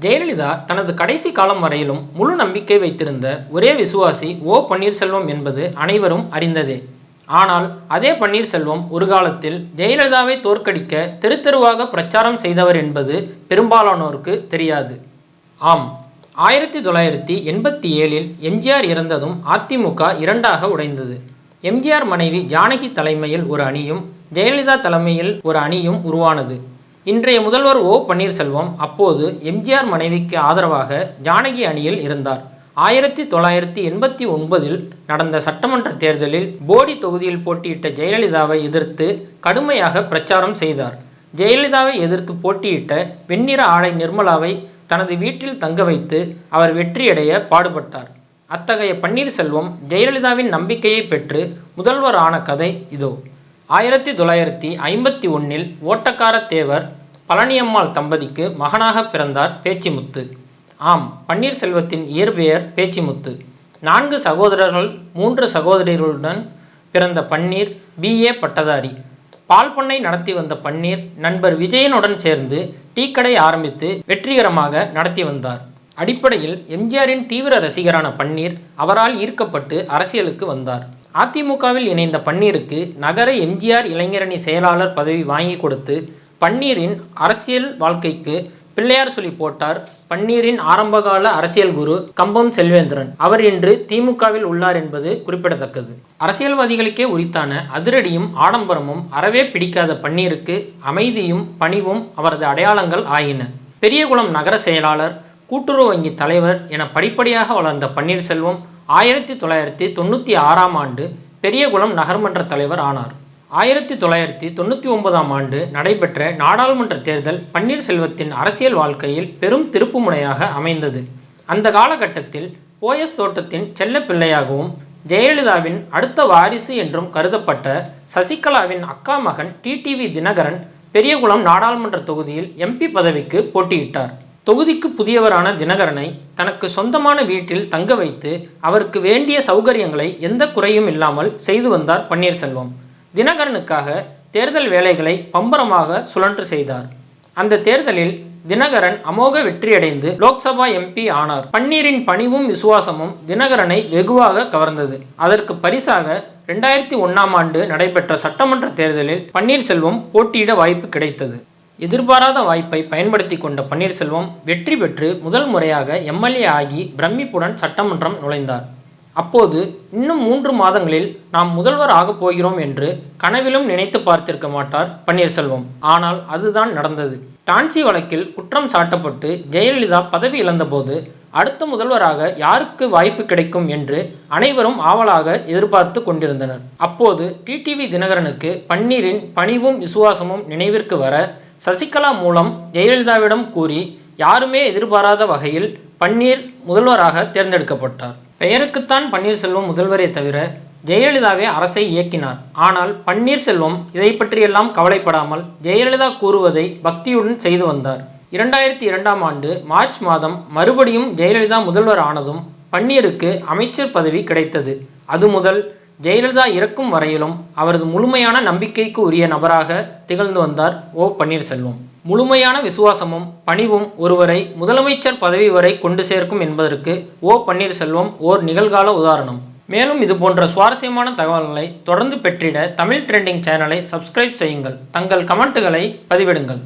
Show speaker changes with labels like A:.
A: ஜெயலலிதா தனது கடைசி காலம் வரையிலும் முழு நம்பிக்கை வைத்திருந்த ஒரே விசுவாசி ஓ பன்னீர்செல்வம் என்பது அனைவரும் அறிந்ததே. ஆனால் அதே பன்னீர்செல்வம் ஒரு காலத்தில் ஜெயலலிதாவை தோற்கடிக்க தெரு தெருவாக பிரச்சாரம் செய்தவர் என்பது பெரும்பாலானோருக்கு தெரியாது. ஆம், 1987இல் எம்ஜிஆர் இறந்ததும் அதிமுக இரண்டாக உடைந்தது. எம்ஜிஆர் மனைவி ஜானகி தலைமையில் ஒரு அணியும், ஜெயலலிதா தலைமையில் ஒரு அணியும் உருவானது. இன்றைய முதல்வர் ஓ பன்னீர்செல்வம் அப்போது எம்ஜிஆர் மனைவிக்கு ஆதரவாக ஜானகி அணியில் இருந்தார். 1989இல் நடந்த சட்டமன்ற தேர்தலில் போடி தொகுதியில் போட்டியிட்ட ஜெயலலிதாவை எதிர்த்து கடுமையாக பிரச்சாரம் செய்தார். ஜெயலலிதாவை எதிர்த்து போட்டியிட்ட வெண்ணிற ஆடை நிர்மலாவை தனது வீட்டில் தங்க வைத்து அவர் வெற்றியடைய பாடுபட்டார். அத்தகைய பன்னீர்செல்வம் ஜெயலலிதாவின் நம்பிக்கையை பெற்று முதல்வர் ஆன கதை இதோ. 1951இல் ஓட்டக்கார தேவர் பழனியம்மாள் தம்பதிக்கு மகனாக பிறந்தார் பேச்சிமுத்து. ஆம், பன்னீர்செல்வத்தின் இயற்பெயர் பேச்சிமுத்து. 4 சகோதரர்கள் 3 சகோதரிகளுடன் பிறந்த பன்னீர் BA பட்டதாரி. பால் பண்ணை நடத்தி வந்த பன்னீர் நண்பர் விஜயனுடன் சேர்ந்து டீக்கடை ஆரம்பித்து வெற்றிகரமாக நடத்தி வந்தார். அடிப்படையில் எம்ஜிஆரின் தீவிர ரசிகரான பன்னீர் அவரால் ஈர்க்கப்பட்டு அரசியலுக்கு வந்தார். அதிமுகவில் இணைந்த பன்னீருக்கு நகர எம்ஜிஆர் இளைஞரணி செயலாளர் பதவி வாங்கி கொடுத்து பன்னீரின் அரசியல் வாழ்க்கைக்கு பிள்ளையார் சொல்லி போட்டார் பன்னீரின் ஆரம்பகால அரசியல் குரு கம்பம் செல்வேந்திரன். அவர் இன்று திமுகவில் உள்ளார் என்பது குறிப்பிடத்தக்கது. அரசியல்வாதிகளுக்கே உரித்தான அதிரடியும் ஆடம்பரமும் அறவே பிடிக்காத பன்னீருக்கு அமைதியும் பணிவும் அவரது அடையாளங்கள் ஆயின. பெரியகுளம் நகர செயலாளர், கூட்டுறவு வங்கி தலைவர் என படிப்படியாக வளர்ந்த பன்னீர்செல்வம் 1996ஆம் ஆண்டு பெரியகுளம் நகர்மன்ற தலைவர் ஆனார். 1999ஆம் ஆண்டு நடைபெற்ற நாடாளுமன்ற தேர்தல் பன்னீர்செல்வத்தின் அரசியல் வாழ்க்கையில் பெரும் திருப்புமுனையாக அமைந்தது. அந்த காலகட்டத்தில் போயஸ் தோட்டத்தின் செல்ல பிள்ளையாகவும் ஜெயலலிதாவின் அடுத்த வாரிசு என்றும் கருதப்பட்ட சசிகலாவின் அக்கா மகன் TTV தினகரன் பெரியகுளம் நாடாளுமன்ற தொகுதியில் MP பதவிக்கு போட்டியிட்டார். தொகுதிக்கு புதியவரான தினகரனை தனக்கு சொந்தமான வீட்டில் தங்க வைத்து அவருக்கு வேண்டிய சௌகரியங்களை எந்த குறையும் இல்லாமல் செய்து வந்தார் பன்னீர்செல்வம். தினகரனுக்காக தேர்தல் வேலைகளை பம்பரமாக சுழன்று செய்தார். அந்த தேர்தலில் தினகரன் அமோக வெற்றியடைந்து லோக்சபா MP ஆனார். பன்னீரின் பணிவும் விசுவாசமும் தினகரனை வெகுவாக கவர்ந்தது. அதற்கு பரிசாக 2001ஆம் ஆண்டு நடைபெற்ற சட்டமன்ற தேர்தலில் பன்னீர்செல்வம் போட்டியிட வாய்ப்பு கிடைத்தது. எதிர்பாராத வாய்ப்பை பயன்படுத்தி கொண்ட பன்னீர்செல்வம் வெற்றி பெற்று முதல் முறையாக MLA ஆகி பிரமிப்புடன் சட்டமன்றம் நுழைந்தார். அப்போது இன்னும் 3 மாதங்களில் நாம் முதல்வர் ஆகப் போகிறோம் என்று கனவிலும் நினைத்து பார்த்திருக்க மாட்டார் பன்னீர்செல்வம். ஆனால் அதுதான் நடந்தது. டான்சி வழக்கில் குற்றம் சாட்டப்பட்டு ஜெயலலிதா பதவி இழந்தபோது அடுத்த முதல்வராக யாருக்கு வாய்ப்பு கிடைக்கும் என்று அனைவரும் ஆவலாக எதிர்பார்த்து கொண்டிருந்தனர். அப்போது TTV தினகரனுக்கு பன்னீரின் பணிவும் விசுவாசமும் நினைவிற்கு வர சசிகலா மூலம் ஜெயலலிதாவிடம் கூறி யாருமே எதிர்பாராத வகையில் பன்னீர் முதல்வராக தேர்ந்தெடுக்கப்பட்டார். பெயருக்குத்தான் பன்னீர்செல்வம் முதல்வரே தவிர ஜெயலலிதாவே அரசை இயக்கினார். ஆனால் பன்னீர்செல்வம் இதை பற்றியெல்லாம் கவலைப்படாமல் ஜெயலலிதா கூறுவதை பக்தியுடன் செய்து வந்தார். 2002ஆம் ஆண்டு மார்ச் மாதம் மறுபடியும் ஜெயலலிதா முதல்வர் ஆனதும் பன்னீருக்கு அமைச்சர் பதவி கிடைத்தது. அது முதல் ஜெயலலிதா இறக்கும் வரையிலும் அவரது முழுமையான நம்பிக்கைக்கு உரிய நபராக திகழ்ந்து வந்தார் ஓ பன்னீர்செல்வம். முழுமையான விசுவாசமும் பணிவும் ஒருவரை முதலமைச்சர் பதவி வரை கொண்டு சேர்க்கும் என்பதற்கு ஓ பன்னீர்செல்வம் ஓர் நிகழ்கால உதாரணம். மேலும் இது போன்ற சுவாரஸ்யமான தகவல்களை தொடர்ந்து பெற்றிட தமிழ் ட்ரெண்டிங் சேனலை சப்ஸ்கிரைப் செய்யுங்கள். தங்கள் கமெண்ட்டுகளை பதிவிடுங்கள்.